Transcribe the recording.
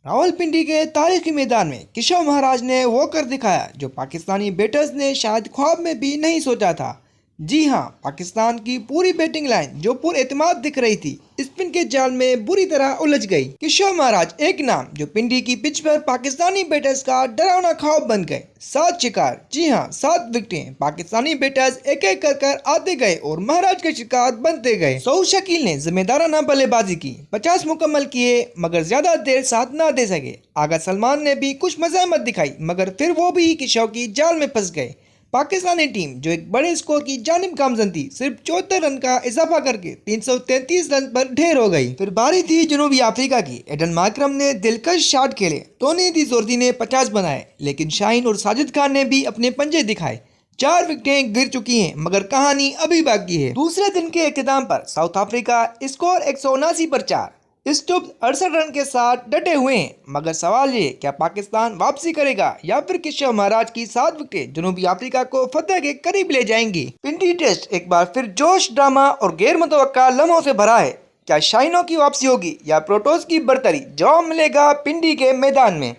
रावलपिंडी के तारीखी मैदान में किशोर महाराज ने वो कर दिखाया जो पाकिस्तानी बैटर्स ने शायद ख्वाब में भी नहीं सोचा था। जी हां, पाकिस्तान की पूरी बैटिंग लाइन जो पुरएतमाद दिख रही थी, स्पिन के जाल में बुरी तरह उलझ गई। किशोर महाराज एक नाम जो पिंडी की पिच पर पाकिस्तानी बैटर्स का डरावना ख्वाब बन गए। 7 शिकार, जी हां 7 विकेटें। पाकिस्तानी बैटर्स एक एक कर आते गए और महाराज के शिकार बनते गए। सऊद शकील ने जिम्मेदाराना बल्लेबाजी की, 50 मुकम्मल किए मगर ज्यादा देर साथ न दे सके। आगा सलमान ने भी कुछ मज़ाहमत दिखाई मगर फिर वो भी किशोर की जाल में फंस गए। पाकिस्तानी टीम जो एक बड़े स्कोर की जानिब गामजन थी, सिर्फ 74 रन का इजाफा करके 333 रन पर ढेर हो गई। फिर बारी थी जनूबी अफ्रीका की। एडन मार्करम ने दिलकश शॉट खेले, टोनी दी जोर्दी ने 50 बनाए, लेकिन शाहीन और साजिद खान ने भी अपने पंजे दिखाए। 4 विकेटें गिर चुकी हैं मगर कहानी अभी बाकी है। दूसरे दिन के इख्तिताम पर साउथ अफ्रीका स्कोर 179 पर 4 स्टोप्स 68 रन के साथ डटे हुए हैं। मगर सवाल ये, क्या पाकिस्तान वापसी करेगा या फिर किशोर महाराज की 7 विकेट जनूबी अफ्रीका को फतह के करीब ले जाएंगी? पिंडी टेस्ट एक बार फिर जोश, ड्रामा और गैर मुतवक्का लम्हों से भरा है। क्या शाहीनों की वापसी होगी या प्रोटोस की बरतरी? जवाब मिलेगा पिंडी के मैदान में।